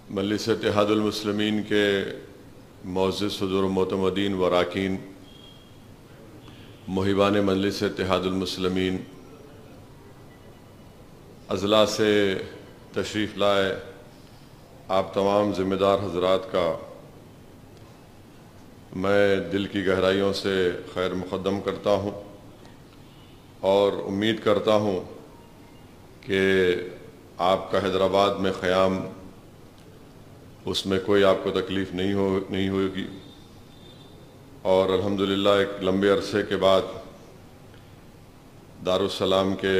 مجلس اتحاد المسلمین کے معزز صدور و معتمدین و اراکین، محبان مجلس اتحاد المسلمین، اضلاع سے تشریف لائے آپ تمام ذمہ دار حضرات کا میں دل کی گہرائیوں سے خیر مقدم کرتا ہوں اور امید کرتا ہوں کہ آپ کا حیدرآباد میں قیام اس میں کوئی آپ کو تکلیف نہیں ہوگی، اور الحمدللہ ایک لمبے عرصے کے بعد دارالسلام کے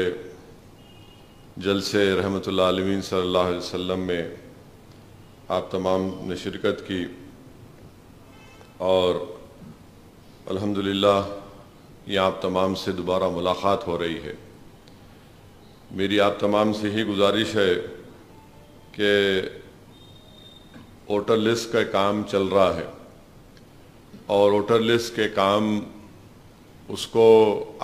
جلسے رحمت اللہ علیہ صلی اللہ علیہ وسلم میں آپ تمام نے شرکت کی، اور الحمدللہ یہ آپ تمام سے دوبارہ ملاقات ہو رہی ہے۔ میری آپ تمام سے ہی گزارش ہے کہ ووٹر لسٹ کا کام چل رہا ہے، اور ووٹر لسٹ کے کام اس کو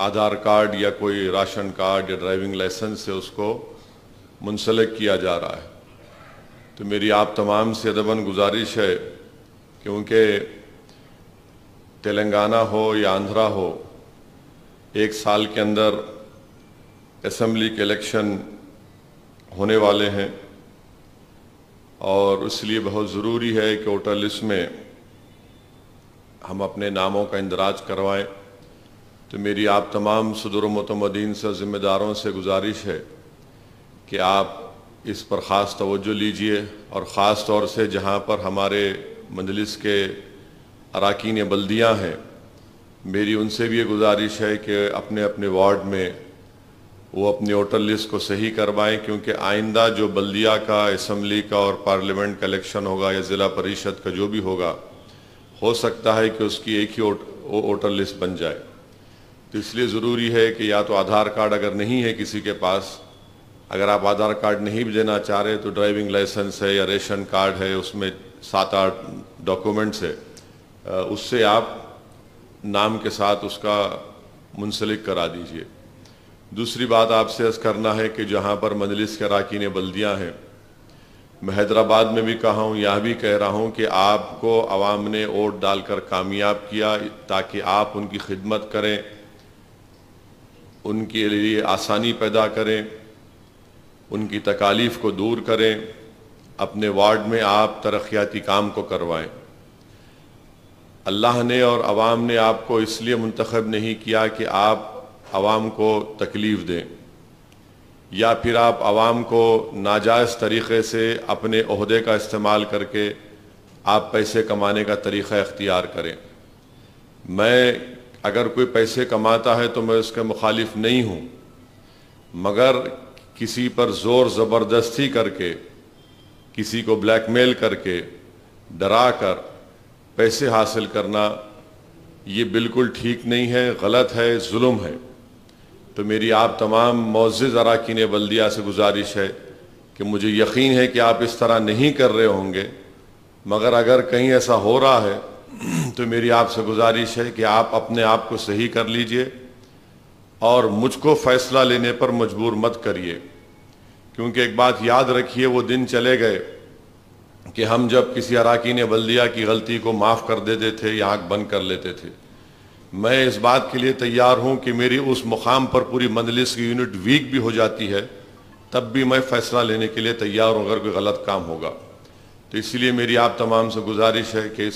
آدھار کارڈ یا کوئی راشن کارڈ یا ڈرائیونگ لائسنس سے اس کو منسلک کیا جا رہا ہے۔ تو میری آپ تمام سے ادباً گزارش ہے کیونکہ تلنگانہ ہو یا آندھرا ہو، ایک سال کے اندر اسمبلی کے الیکشن ہونے والے ہیں، اور اس لیے بہت ضروری ہے کہ ووٹر لسٹ میں ہم اپنے ناموں کا اندراج کروائیں۔ تو میری آپ تمام صدور و معتمدین سے ذمہ داروں سے گزارش ہے کہ آپ اس پر خاص توجہ لیجئے، اور خاص طور سے جہاں پر ہمارے مجلس کے اراکین بلدیاں ہیں، میری ان سے بھی یہ گزارش ہے کہ اپنے اپنے وارڈ میں وہ اپنی ووٹر لسٹ کو صحیح کروائیں، کیونکہ آئندہ جو بلدیہ کا، اسمبلی کا اور پارلیمنٹ کا الیکشن ہوگا یا ضلع پریشد کا جو بھی ہوگا، ہو سکتا ہے کہ اس کی ایک ہی ووٹر لسٹ بن جائے۔ تو اس لیے ضروری ہے کہ یا تو آدھار کارڈ اگر نہیں ہے کسی کے پاس، اگر آپ آدھار کارڈ نہیں بھی دینا چاہ رہے تو ڈرائیونگ لائسنس ہے یا ریشن کارڈ ہے، اس میں 7-8 ڈاکومنٹس ہے، اس سے آپ نام کے ساتھ اس کا منسلک کرا دیجئے۔ دوسری بات آپ سے عرض کرنا ہے کہ جہاں پر مجلس کے اراکین بلدیاں ہیں، میں حیدرآباد میں بھی کہا ہوں، یہاں بھی کہہ رہا ہوں کہ آپ کو عوام نے ووٹ ڈال کر کامیاب کیا تاکہ آپ ان کی خدمت کریں، ان کے لیے آسانی پیدا کریں، ان کی تکالیف کو دور کریں، اپنے وارڈ میں آپ ترقیاتی کام کو کروائیں۔ اللہ نے اور عوام نے آپ کو اس لیے منتخب نہیں کیا کہ آپ عوام کو تکلیف دیں، یا پھر آپ عوام کو ناجائز طریقے سے اپنے عہدے کا استعمال کر کے آپ پیسے کمانے کا طریقہ اختیار کریں۔ میں اگر کوئی پیسے کماتا ہے تو میں اس کے مخالف نہیں ہوں، مگر کسی پر زور زبردستی کر کے، کسی کو بلیک میل کر کے، ڈرا کر پیسے حاصل کرنا یہ بالکل ٹھیک نہیں ہے، غلط ہے، ظلم ہے۔ تو میری آپ تمام معزز اراکین بلدیہ سے گزارش ہے کہ مجھے یقین ہے کہ آپ اس طرح نہیں کر رہے ہوں گے، مگر اگر کہیں ایسا ہو رہا ہے تو میری آپ سے گزارش ہے کہ آپ اپنے آپ کو صحیح کر لیجئے، اور مجھ کو فیصلہ لینے پر مجبور مت کریے، کیونکہ ایک بات یاد رکھیے، وہ دن چلے گئے کہ ہم جب کسی اراکین بلدیہ کی غلطی کو معاف کر دیتے تھے یا آنکھ بند کر لیتے تھے۔ میں اس بات کے لیے تیار ہوں کہ میری اس مقام پر پوری مجلس کی یونٹ ویک بھی ہو جاتی ہے، تب بھی میں فیصلہ لینے کے لیے تیار ہوں اگر کوئی غلط کام ہوگا۔ تو اس لیے میری آپ تمام سے گزارش ہے کہ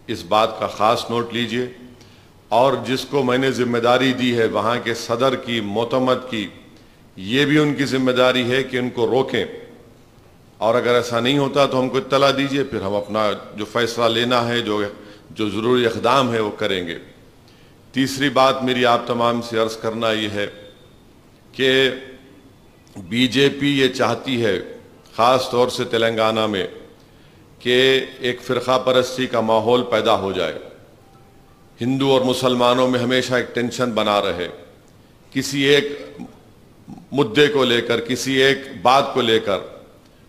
اس بات کا خاص نوٹ لیجئے، اور جس کو میں نے ذمہ داری دی ہے وہاں کے صدر کی، معتمد کی، یہ بھی ان کی ذمہ داری ہے کہ ان کو روکیں، اور اگر ایسا نہیں ہوتا تو ہم کو اطلاع دیجئے، پھر ہم اپنا جو فیصلہ لینا ہے، جو ضروری اقدام ہے وہ کریں گے۔ تیسری بات میری آپ تمام سے عرض کرنا یہ ہے کہ بی جے پی یہ چاہتی ہے، خاص طور سے تلنگانہ میں، کہ ایک فرقہ پرستی کا ماحول پیدا ہو جائے، ہندو اور مسلمانوں میں ہمیشہ ایک ٹینشن بنا رہے، کسی ایک مدعے کو لے کر، کسی ایک بات کو لے کر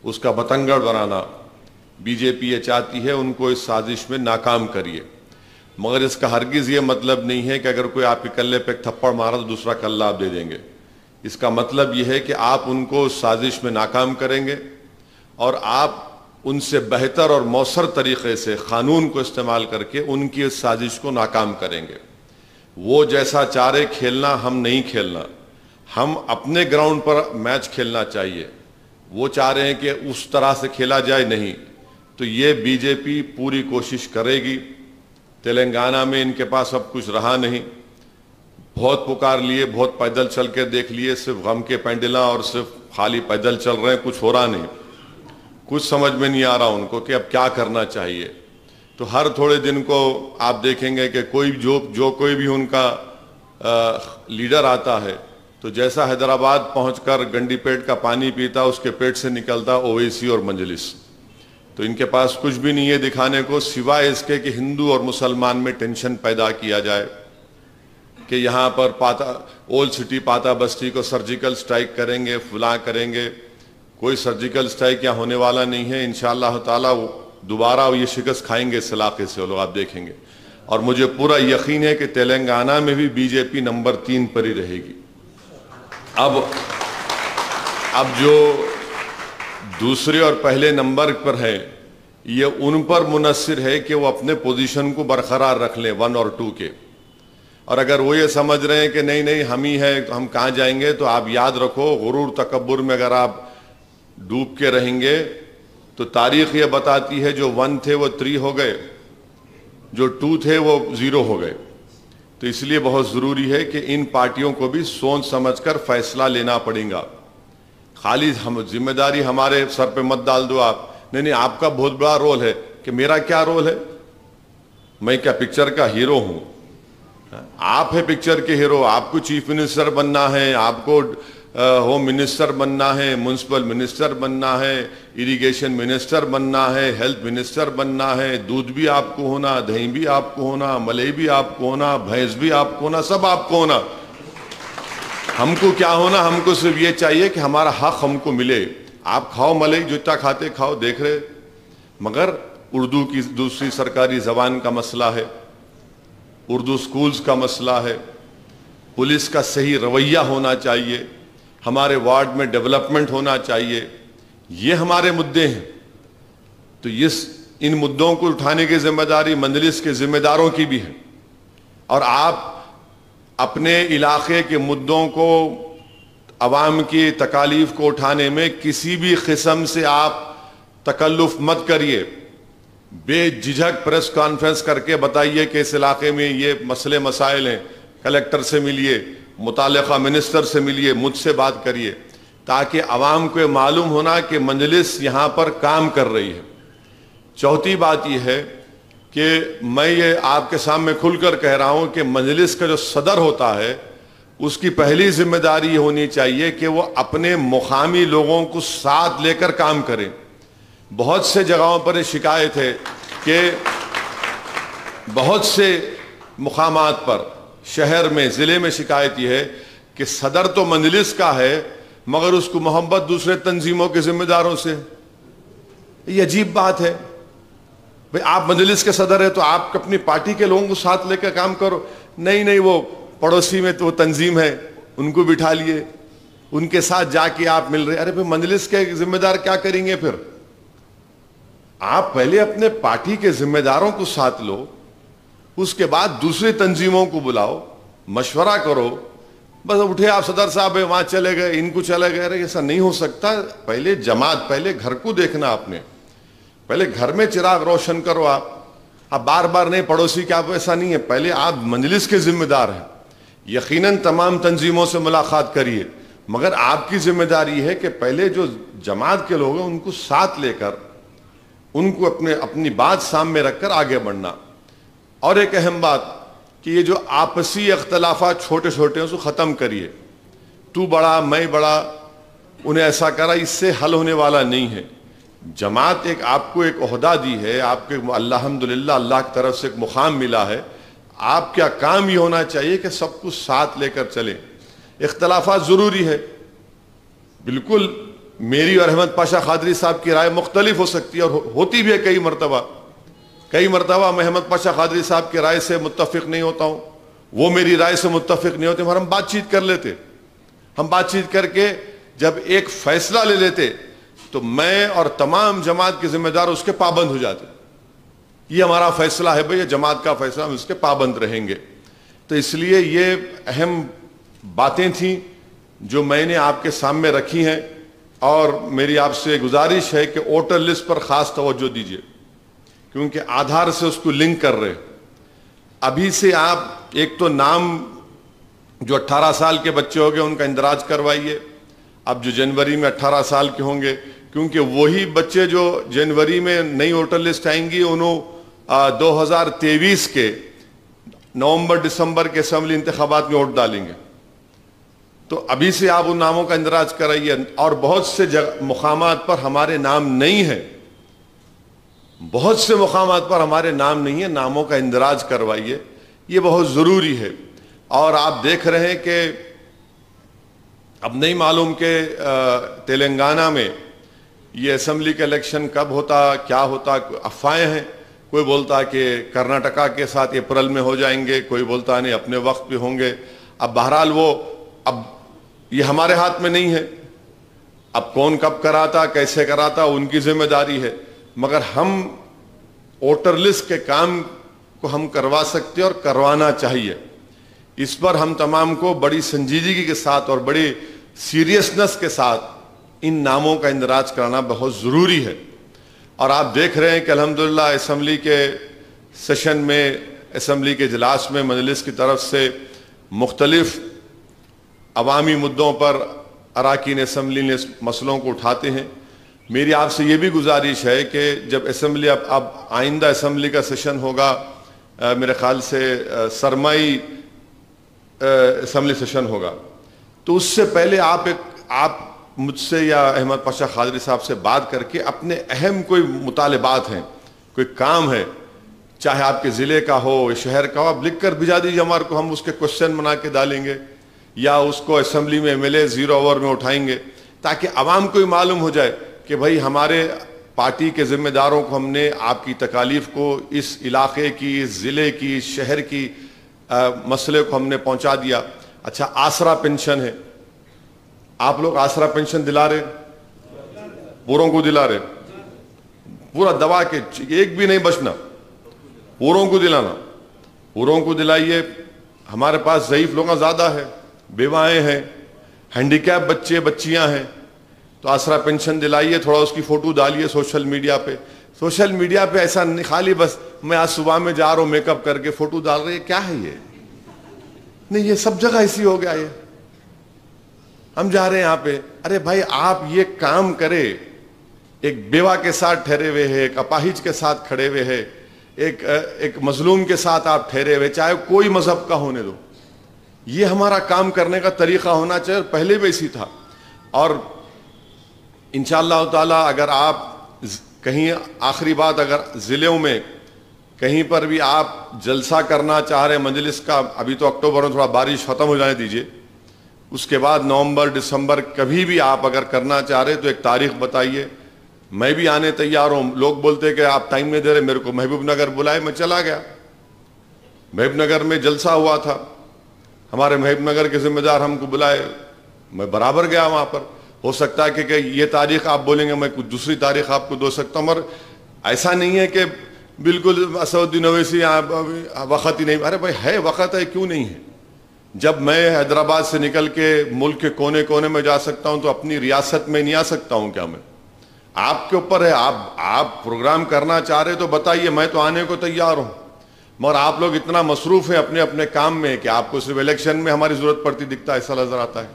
اس کا بتنگڑ بنانا بی جے پی یہ چاہتی ہے، ان کو اس سازش میں ناکام کریے۔ مگر اس کا ہرگز یہ مطلب نہیں ہے کہ اگر کوئی آپ کے کلے پہ ایک تھپڑ مارا تو دوسرا کلہ آپ دے دیں گے۔ اس کا مطلب یہ ہے کہ آپ ان کو اس سازش میں ناکام کریں گے، اور آپ ان سے بہتر اور مؤثر طریقے سے قانون کو استعمال کر کے ان کی اس سازش کو ناکام کریں گے۔ وہ جیسا چاہ رہے کھیلنا ہم نہیں کھیلنا، ہم اپنے گراؤنڈ پر میچ کھیلنا چاہیے۔ وہ چاہ رہے ہیں کہ اس طرح سے کھیلا جائے، نہیں تو یہ بی جے پی پوری کوشش کرے گی۔ تلنگانہ میں ان کے پاس اب کچھ رہا نہیں، بہت پکار لیے، بہت پیدل چل کے دیکھ لیے، صرف غم کے پینڈلاں اور صرف خالی پیدل چل رہے ہیں، کچھ ہو رہا نہیں، کچھ سمجھ میں نہیں آ رہا ان کو کہ اب کیا کرنا چاہیے۔ تو ہر تھوڑے دن کو آپ دیکھیں گے کہ کوئی بھی ان کا لیڈر آتا ہے تو جیسا حیدرآباد پہنچ کر گنڈی پیٹ کا پانی پیتا، اس کے پیٹ سے نکلتا اویسی اور مجلس۔ تو ان کے پاس کچھ بھی نہیں ہے دکھانے کو سوائے اس کے کہ ہندو اور مسلمان میں ٹینشن پیدا کیا جائے کہ یہاں پر اولڈ سٹی پاتا بستی کو سرجیکل سٹرائک کریں گے، فلاں کریں گے۔ کوئی سرجیکل سٹرائک یہاں ہونے والا نہیں ہے، انشاءاللہ تعالی دوبارہ یہ شکست کھائیں گے اس علاقے سے وہ لوگ، آپ دیکھیں گے۔ اور مجھے پورا یقین ہے کہ تلنگانہ میں بھی بی جے پی نمبر 3 پر ہی رہے گی۔ اب جو دوسرے اور پہلے نمبر پر ہیں یہ ان پر منحصر ہے کہ وہ اپنے پوزیشن کو برقرار رکھ لیں 1 اور 2 کے، اور اگر وہ یہ سمجھ رہے ہیں کہ نہیں نہیں ہم ہی ہیں تو ہم کہاں جائیں گے، تو آپ یاد رکھو غرور تکبر میں اگر آپ ڈوب کے رہیں گے تو تاریخ یہ بتاتی ہے جو 1 تھے وہ 3 ہو گئے، جو 2 تھے وہ 0 ہو گئے۔ تو اس لیے بہت ضروری ہے کہ ان پارٹیوں کو بھی سوچ سمجھ کر فیصلہ لینا پڑے گا۔ خالی ذمہ داری ہمارے سر پہ مت ڈال دو آپ، نہیں آپ کا بہت بڑا رول ہے، کہ میرا کیا رول ہے؟ میں کیا پکچر کا ہیرو ہوں؟ آپ ہے پکچر کے ہیرو، آپ کو چیف منسٹر بننا ہے، آپ کو ہوم منسٹر بننا ہے، میونسپل منسٹر بننا ہے، اریگیشن منسٹر بننا ہے، ہیلتھ منسٹر بننا ہے، دودھ بھی آپ کو ہونا، دہی بھی آپ کو ہونا، ملائی بھی آپ کو ہونا، بھینس بھی آپ کو ہونا، سب آپ کو ہونا۔ ہم کو کیا ہونا؟ ہم کو صرف یہ چاہیے کہ ہمارا حق ہم کو ملے۔ آپ کھاؤ ملائی، جتنا کھاتے کھاؤ، دیکھ رہے، مگر اردو کی دوسری سرکاری زبان کا مسئلہ ہے، اردو سکولز کا مسئلہ ہے، پولیس کا صحیح رویہ ہونا چاہیے، ہمارے وارڈ میں ڈیولپمنٹ ہونا چاہیے، یہ ہمارے مدعے ہیں۔ تو ان مدعوں کو اٹھانے کی ذمہ داری مجلس کے ذمہ داروں کی بھی ہے، اور آپ اپنے علاقے کے مدعوں کو، عوام کی تکالیف کو اٹھانے میں کسی بھی قسم سے آپ تکلف مت کریے۔ بے جھجک پریس کانفرنس کر کے بتائیے کہ اس علاقے میں یہ مسئلے مسائل ہیں، کلیکٹر سے ملیے، متعلقہ منسٹر سے ملیے، مجھ سے بات کریے، تاکہ عوام کو معلوم ہونا کہ مجلس یہاں پر کام کر رہی ہے۔ چوتھی بات یہ ہے کہ میں یہ آپ کے سامنے کھل کر کہہ رہا ہوں کہ مجلس کا جو صدر ہوتا ہے اس کی پہلی ذمہ داری یہ ہونی چاہیے کہ وہ اپنے مقامی لوگوں کو ساتھ لے کر کام کریں۔ بہت سے جگہوں پر یہ شکایت ہے کہ بہت سے مقامات پر شہر میں، ضلع میں شکایت یہ ہے کہ صدر تو مجلس کا ہے مگر اس کو محبت دوسرے تنظیموں کے ذمہ داروں سے۔ یہ عجیب بات ہے، بھئی آپ مجلس کے صدر ہیں تو آپ اپنی پارٹی کے لوگوں کو ساتھ لے کر کام کرو۔ نہیں وہ پڑوسی میں تو وہ تنظیم ہے، ان کو بٹھا لیے، ان کے ساتھ جا کے آپ مل رہے۔ ارے پھر مجلس کے ذمہ دار کیا کریں گے؟ پھر آپ پہلے اپنے پارٹی کے ذمہ داروں کو ساتھ لو، اس کے بعد دوسری تنظیموں کو بلاؤ، مشورہ کرو۔ بس اٹھے آپ صدر صاحب وہاں چلے گئے، ان کو چلے گئے، ارے ایسا نہیں ہو سکتا۔ پہلے جماعت، پہلے گھر کو دیکھنا آپ نے، پہلے گھر میں چراغ روشن کرو۔ آپ بار بار نہیں پڑوسی کے، آپ ایسا نہیں ہے، پہلے آپ مجلس کے ذمہ دار ہیں۔ یقیناً تمام تنظیموں سے ملاقات کریے، مگر آپ کی ذمہ داری ہے کہ پہلے جو جماعت کے لوگ ہیں ان کو ساتھ لے کر، ان کو اپنی بات سامنے رکھ کر آگے بڑھنا۔ اور ایک اہم بات کہ یہ جو آپسی اختلافات چھوٹے چھوٹے ہیں اس کو ختم کریے۔ تو بڑا میں بڑا، انہیں ایسا کرا، اس سے حل ہونے والا نہیں ہے۔ جماعت آپ کو ایک عہدہ دی ہے، آپ کے الحمدللہ اللہ کی طرف سے ایک مقام ملا ہے۔ آپ کا کام یہ ہونا چاہیے کہ سب کو ساتھ لے کر چلیں۔ اختلافات ضروری ہے، بالکل میری اور احمد پاشا قادری صاحب کی رائے مختلف ہو سکتی ہے، اور ہوتی بھی ہے کئی مرتبہ میں احمد پاشا قادری صاحب کی رائے سے متفق نہیں ہوتا ہوں، وہ میری رائے سے متفق نہیں ہوتے، مگر ہم بات چیت کر لیتے، ہم بات چیت کر کے جب ایک فیصلہ لے لیتے تو میں اور تمام جماعت کے ذمہ دار اس کے پابند ہو جاتے. یہ ہمارا فیصلہ ہے بھئی، یہ جماعت کا فیصلہ، ہم اس کے پابند رہیں گے. تو اس لیے یہ اہم باتیں تھیں جو میں نے آپ کے سامنے رکھی ہیں، اور میری آپ سے گزارش ہے کہ ووٹر لسٹ پر خاص توجہ دیجیے، کیونکہ آدھار سے اس کو لنک کر رہے. ابھی سے آپ ایک تو نام جو 18 سال کے بچے ہو گئے ان کا اندراج کروائیے. اب جو جنوری میں 18 سال کے ہوں گے، کیونکہ وہی بچے جو جنوری میں نئی ووٹر لسٹ آئیں گی، انہوں 2023 کے نومبر دسمبر کے اسمبلی انتخابات میں ووٹ ڈالیں گے. تو ابھی سے آپ ان ناموں کا اندراج کرائیے. اور بہت سے مقامات پر ہمارے نام نہیں ہیں، بہت سے مقامات پر ہمارے نام نہیں ہیں، ناموں کا اندراج کروائیے، یہ بہت ضروری ہے. اور آپ دیکھ رہے ہیں کہ اب نہیں معلوم کہ تلنگانہ میں یہ اسمبلی کا الیکشن کب ہوتا، کیا ہوتا. افواہیں ہیں، کوئی بولتا کہ کرناٹکا کے ساتھ اپریل میں ہو جائیں گے، کوئی بولتا نہیں اپنے وقت پہ ہوں گے. اب بہرحال اب یہ ہمارے ہاتھ میں نہیں ہے. اب کون کب کراتا، کیسے کراتا، ان کی ذمہ داری ہے. مگر ہم ووٹر لسٹ کے کام کو ہم کروا سکتے اور کروانا چاہیے. اس پر ہم تمام کو بڑی سنجیدگی کے ساتھ اور بڑی سیریسنس کے ساتھ ان ناموں کا اندراج کرنا بہت ضروری ہے. اور آپ دیکھ رہے ہیں کہ الحمدللہ اسمبلی کے سیشن میں، اسمبلی کے اجلاس میں مجلس کی طرف سے مختلف عوامی مدوں پر اراکین اسمبلی نے اس مسئلوں کو اٹھاتے ہیں. میری آپ سے یہ بھی گزارش ہے کہ جب اسمبلی اب آئندہ اسمبلی کا سیشن ہوگا، میرے خیال سے سرمائی اسمبلی سیشن ہوگا، تو اس سے پہلے آپ مجھ سے یا احمد پاشا خاضری صاحب سے بات کر کے اپنے اہم کوئی مطالبات ہیں، کوئی کام ہے، چاہے آپ کے ضلع کا ہو، شہر کا ہو، آپ لکھ کر بھیجا دیجیے ہمارے کو، ہم اس کے کوشچن بنا کے ڈالیں گے یا اس کو اسمبلی میں MLA 0 اوور میں اٹھائیں گے، تاکہ عوام کو معلوم ہو جائے کہ بھائی ہمارے پارٹی کے ذمہ داروں کو ہم نے آپ کی تکالیف کو، اس علاقے کی، اس ضلع کی، اس شہر کی مسئلے کو ہم نے پہنچا دیا. اچھا، آسرا پینشن ہے، آپ لوگ آسرا پینشن دلا رہے، پوروں کو دلا رہے، پورا دبا کے ایک بھی نہیں بچنا، پوروں کو دلانا، پوروں کو دلائیے. ہمارے پاس ضعیف لوگ زیادہ ہے، بیوائیں ہیں، ہینڈیکیپ بچے بچیاں ہیں، تو آسرا پینشن دلائیے. تھوڑا اس کی فوٹو ڈالیے سوشل میڈیا پہ. سوشل میڈیا پہ ایسا نہیں خالی بس میں آج صبح میں جا رہا ہوں میک اپ کر کے فوٹو ڈال رہے، کیا ہے یہ؟ نہیں، یہ سب جگہ ایسی ہو گیا. یہ ہم جا رہے ہیں یہاں پہ، ارے بھائی آپ یہ کام کرے، ایک بیوہ کے ساتھ ٹھہرے ہوئے ہیں، ایک اپاہج کے ساتھ کھڑے ہوئے ہیں، ایک مظلوم کے ساتھ آپ ٹھہرے ہوئے، چاہے کوئی مذہب کا ہونے دو. یہ ہمارا کام کرنے کا طریقہ ہونا چاہیے، اور پہلے بھی اسی تھا. اور انشاءاللہ تعالی اگر آپ کہیں، آخری بات، اگر ضلعوں میں کہیں پر بھی آپ جلسہ کرنا چاہ رہے ہیں مجلس کا، ابھی تو اکتوبر میں تھوڑا بارش ختم ہو جانے دیجئے، اس کے بعد نومبر دسمبر کبھی بھی آپ اگر کرنا چاہ رہے تو ایک تاریخ بتائیے. میں بھی آنے تیار ہوں. لوگ بولتے کہ آپ ٹائم نہیں دے رہے، میرے کو محبوب نگر بلائے، میں چلا گیا. محبوب نگر میں جلسہ ہوا تھا، ہمارے محبوب نگر کے ذمہ دار ہم کو بلائے، میں برابر گیا وہاں پر. ہو سکتا ہے کہ یہ تاریخ آپ بولیں گے، میں کچھ دوسری تاریخ آپ کو دو سکتا ہوں. اور ایسا نہیں ہے کہ بالکل اسدالدین اویسی وقت ہی نہیں. ارے بھائی ہے، وقت ہے، کیوں نہیں ہے؟ جب میں حیدرآباد سے نکل کے ملک کے کونے کونے میں جا سکتا ہوں تو اپنی ریاست میں نہیں آ سکتا ہوں کیا؟ میں آپ کے اوپر ہے، آپ پروگرام کرنا چاہ رہے تو بتائیے، میں تو آنے کو تیار ہوں. مگر آپ لوگ اتنا مصروف ہیں اپنے اپنے کام میں کہ آپ کو صرف الیکشن میں ہماری ضرورت پڑتی دکھتا ہے، ایسا نظر آتا ہے.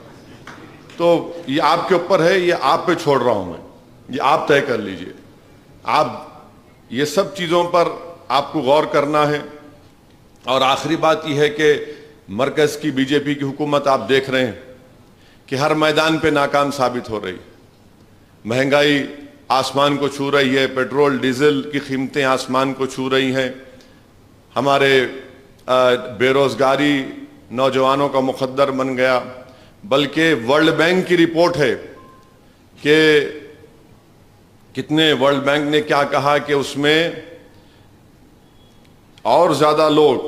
تو یہ آپ کے اوپر ہے، یہ آپ پہ چھوڑ رہا ہوں میں، یہ آپ طے کر لیجئے. آپ یہ سب چیزوں پر آپ کو غور کرنا ہے. اور آخری بات یہ ہے کہ مرکز کی BJP کی حکومت آپ دیکھ رہے ہیں کہ ہر میدان پہ ناکام ثابت ہو رہی. مہنگائی آسمان کو چھو رہی ہے، پیٹرول ڈیزل کی قیمتیں آسمان کو چھو رہی ہیں، ہمارے بے روزگاری نوجوانوں کا مقدر بن گیا. بلکہ ورلڈ بینک کی رپورٹ ہے کہ کتنے، ورلڈ بینک نے کیا کہا کہ اس میں اور زیادہ لوگ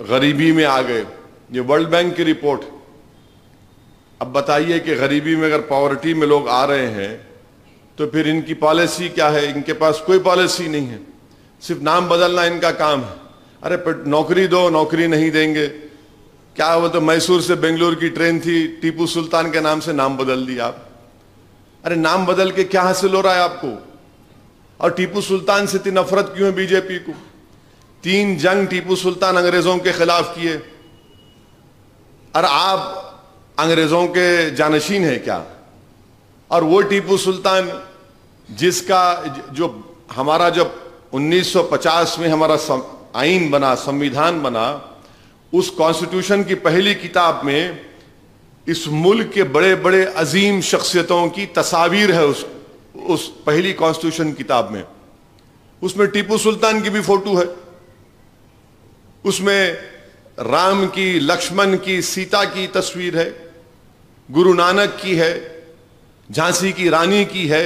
غریبی میں آ گئے. یہ ورلڈ بینک کی رپورٹ. اب بتائیے کہ غریبی میں اگر پاورٹی میں لوگ آ رہے ہیں تو پھر ان کی پالیسی کیا ہے؟ ان کے پاس کوئی پالیسی نہیں ہے, صرف نام بدلنا ان کا کام ہے. ارے نوکری دو, نوکری نہیں دیں گے. کیا وہ تو میسور سے بنگلور کی ٹرین تھی, ٹیپو سلطان کے نام سے نام بدل دیا آپ. ارے نام بدل کے کیا حاصل ہو رہا ہے آپ کو؟ اور ٹیپو سلطان سے اتنی نفرت کیوں ہے بی جے پی کو؟ 3 جنگ ٹیپو سلطان انگریزوں کے خلاف کیے, اور آپ انگریزوں کے جانشین ہیں کیا؟ اور وہ ٹیپو سلطان جس کا جو ہمارا جب 1950 میں ہمارا آئین بنا, سمویدھان بنا, اس کانسٹیٹیوشن کی پہلی کتاب میں اس ملک کے بڑے بڑے عظیم شخصیتوں کی تصاویر ہے. اس پہلی کانسٹیٹیوشن کتاب میں, اس میں ٹیپو سلطان کی بھی فوٹو ہے, اس میں رام کی, لکشمن کی, سیتا کی تصویر ہے, گرو نانک کی ہے, جھانسی کی رانی کی ہے,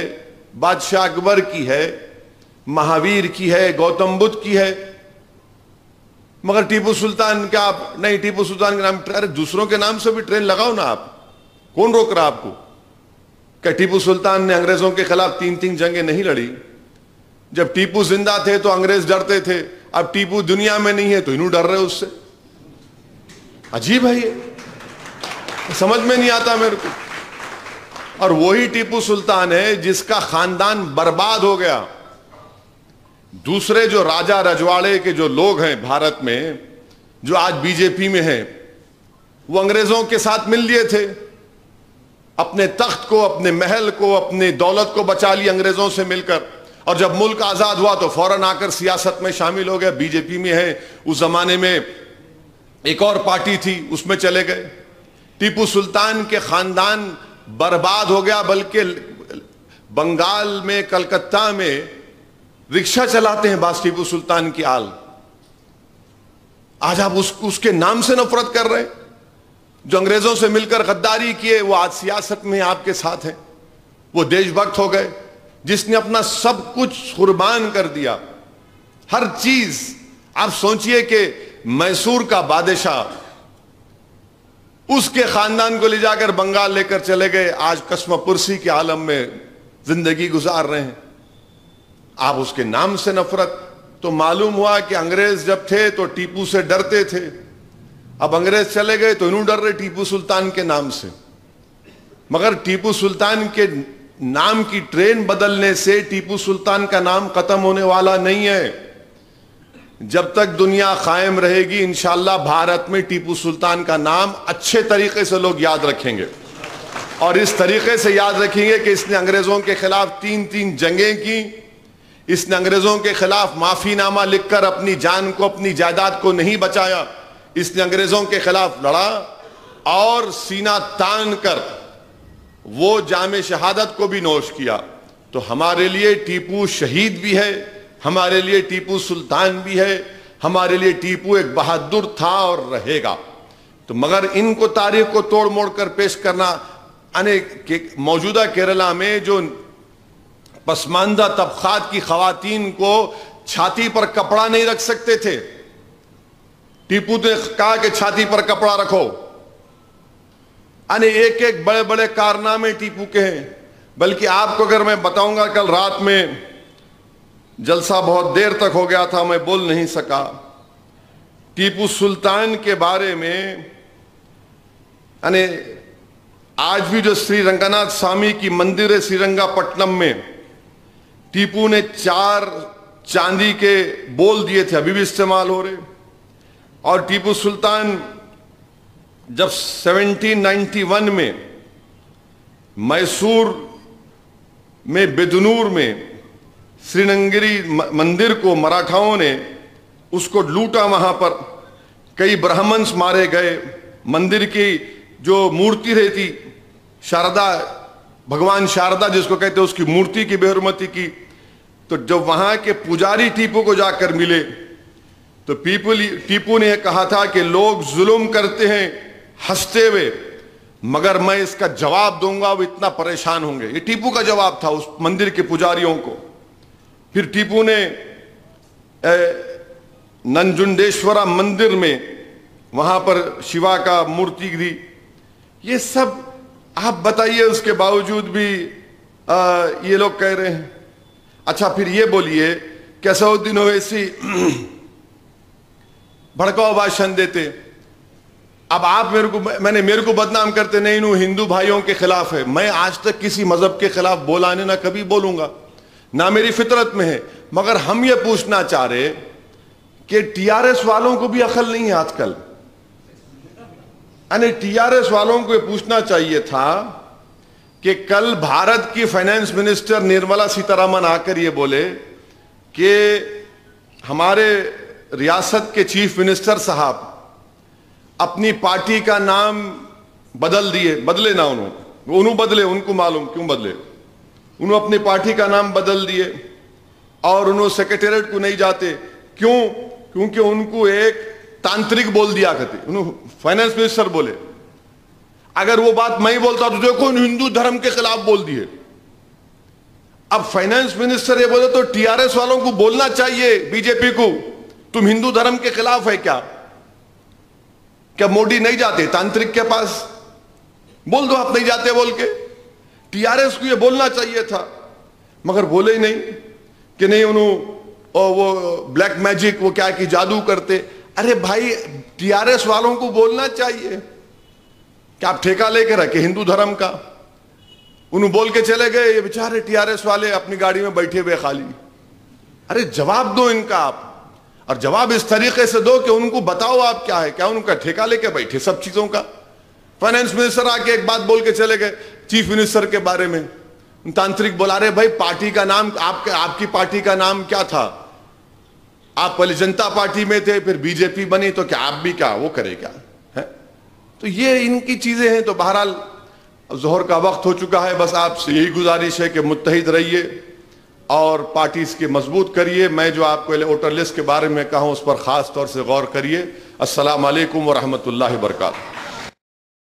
بادشاہ اکبر کی ہے, مہاویر کی ہے, گوتم بدھ کی ہے. مگر ٹیپو سلطان کیا آپ نہیں, ٹیپو سلطان کے نام, ارے دوسروں کے نام سے بھی ٹرین لگاؤ نا آپ, کون روک رہا آپ کو؟ کہ ٹیپو سلطان نے انگریزوں کے خلاف 3 جنگیں نہیں لڑی؟ جب ٹیپو زندہ تھے تو انگریز ڈرتے تھے, اب ٹیپو دنیا میں نہیں ہے تو انہوں ڈر رہے اس سے. عجیب ہے یہ, سمجھ میں نہیں آتا میرے کو. اور وہی ٹیپو سلطان ہے جس کا خاندان برباد ہو گیا. دوسرے جو راجہ رجواڑے کے جو لوگ ہیں بھارت میں, جو آج بی جے پی میں ہیں, وہ انگریزوں کے ساتھ مل لیے تھے, اپنے تخت کو, اپنے محل کو, اپنی دولت کو بچا لی انگریزوں سے مل کر. اور جب ملک آزاد ہوا تو فوراً آ کر سیاست میں شامل ہو گئے, بی جے پی میں ہیں. اس زمانے میں ایک اور پارٹی تھی, اس میں چلے گئے. ٹیپو سلطان کے خاندان برباد ہو گیا, بلکہ بنگال میں, کلکتہ میں رکشہ چلاتے ہیں باز ٹیپو سلطان کی آل. آج آپ اس کے نام سے نفرت کر رہے ہیں. جو انگریزوں سے مل کر غداری کیے وہ آج سیاست میں آپ کے ساتھ ہیں. وہ دیش بھکت ہو گئے جس نے اپنا سب کچھ قربان کر دیا, ہر چیز. آپ سوچئے کہ میسور کا بادشاہ, اس کے خاندان کو لے جا کر بنگال لے کر چلے گئے, آج کشم پرسی کے عالم میں زندگی گزار رہے ہیں. آپ اس کے نام سے نفرت. تو معلوم ہوا کہ انگریز جب تھے تو ٹیپو سے ڈرتے تھے, اب انگریز چلے گئے تو انہوں ڈر رہے ٹیپو سلطان کے نام سے. مگر ٹیپو سلطان کے نام کی ٹرین بدلنے سے ٹیپو سلطان کا نام ختم ہونے والا نہیں ہے. جب تک دنیا قائم رہے گی انشاءاللہ بھارت میں ٹیپو سلطان کا نام اچھے طریقے سے لوگ یاد رکھیں گے, اور اس طریقے سے یاد رکھیں گے کہ اس نے انگریزوں کے خلاف 3 جنگیں کی, اس نے انگریزوں کے خلاف معافی نامہ لکھ کر اپنی جان کو, اپنی جائیداد کو نہیں بچایا, اس نے انگریزوں کے خلاف لڑا اور سینہ تان کر وہ جام شہادت کو بھی نوش کیا. تو ہمارے لیے ٹیپو شہید بھی ہے, ہمارے لیے ٹیپو سلطان بھی ہے, ہمارے لیے ٹیپو ایک بہادر تھا اور رہے گا. تو مگر ان کو تاریخ کو توڑ موڑ کر پیش کرنا, موجودہ کیرلا میں جو پسماندہ طبقات کی خواتین کو چھاتی پر کپڑا نہیں رکھ سکتے تھے, ٹیپو نے کہا کہ چھاتی پر کپڑا رکھو. ایک بڑے بڑے کارنامے ٹیپو کے ہیں. بلکہ آپ کو اگر میں بتاؤں گا, کل رات میں جلسہ بہت دیر تک ہو گیا تھا, میں بول نہیں سکا. ٹیپو سلطان کے بارے میں آج بھی جو سری رنگناتھ سوامی کی مندر ہے سری رنگا پٹنم میں, ٹیپو نے 4 چاندی کے بول دیے تھے, ابھی بھی استعمال ہو رہے. اور ٹیپو سلطان جب 1791 میں میسور میں بدنور میں سری رنگیری مندر کو مراٹھاؤں نے اس کو لوٹا, وہاں پر کئی برہمنس مارے گئے. مندر کی جو مورتی رہتی شاردا, بھگوان شاردا جس کو کہتے ہیں, اس کی مورتی کی بے حرمتی کی. تو جب وہاں کے پجاری ٹیپو کو جا کر ملے تو ٹیپو نے یہ کہا تھا کہ لوگ ظلم کرتے ہیں ہنستے ہوئے, مگر میں اس کا جواب دوں گا, وہ اتنا پریشان ہوں گے. یہ ٹیپو کا جواب تھا اس مندر کے پجاریوں کو. پھر ٹیپو نے ننجنڈیشورا مندر میں وہاں پر شیوا کا مورتی دی. یہ سب آپ بتائیے, اس کے باوجود بھی یہ لوگ کہہ رہے ہیں. اچھا پھر یہ بولیے کہ اسدالدین اویسی بھڑکاؤ بھاشن دیتے, اب آپ میرے کو بدنام کرتے, نہیں انہوں ہندو بھائیوں کے خلاف ہے. میں آج تک کسی مذہب کے خلاف بولا نہیں, نہ کبھی بولوں گا, نہ میری فطرت میں ہے. مگر ہم یہ پوچھنا چاہ رہے کہ ٹی آر ایس والوں کو بھی عقل نہیں ہے آج کل. یعنی ٹی آر ایس والوں کو یہ پوچھنا چاہیے تھا کہ کل بھارت کی فائنانس منسٹر نرملا سیتارمن آ کر یہ بولے کہ ہمارے ریاست کے چیف منسٹر صاحب اپنی پارٹی کا نام بدلے نہ انہوں بدلے, ان کو معلوم کیوں بدلے, انہوں اپنی پارٹی کا نام بدل دیے اور انہوں سیکریٹریٹ کو نہیں جاتے. کیوں؟ کیونکہ ان کو ایک تانترک بول دیا کرتے, انہوں فائنانس منسٹر بولے. اگر وہ بات میں بولتا تو دیکھو ہندو دھرم کے خلاف بول دیے. اب فائنانس منسٹر یہ بولے تو ٹی آر ایس والوں کو بولنا چاہیے, بی جے پی کو, تم ہندو دھرم کے خلاف ہے کیا موڈی نہیں جاتے تانترک کے پاس؟ بول دو آپ نہیں جاتے بول کے. ٹی آر ایس کو یہ بولنا چاہیے تھا, مگر بولے ہی نہیں کہ نہیں انہوں وہ بلیک میجک وہ کیا کہ جادو کرتے. ارے بھائی ٹی آر ایس والوں کو بولنا چاہیے کہ آپ ٹھیکہ لے کے رکھے ہندو دھرم کا. انہوں بول کے چلے گئے, یہ بیچارے ٹی آر ایس والے اپنی گاڑی میں بیٹھے ہوئے خالی. ارے جواب دو ان کا آپ, اور جواب اس طریقے سے دو کہ ان کو بتاؤ آپ کیا ہے, کیا ان کا ٹھیکہ لے کے بیٹھے سب چیزوں کا. فائنانس منسٹر آ کے ایک بات بول کے چلے گئے چیف منسٹر کے بارے میں, تانترک بولا رہے بھائی پارٹی کا نام آپ کی پارٹی کا نام کیا تھا؟ آپ پہلے جنتا پارٹی میں تھے, پھر بی جے پی بنی, تو کیا آپ بھی کیا وہ کرے کیا ہے؟ تو یہ ان کی چیزیں ہیں. تو بہرحال ظہر کا وقت ہو چکا ہے, بس آپ سے یہی گزارش ہے کہ متحد رہیے اور پارٹیز کے مضبوط کریے. میں جو آپ کو ووٹر لسٹ کے بارے میں کہا ہوں اس پر خاص طور سے غور کریے. السلام علیکم ورحمۃ اللہ وبرکاتہ.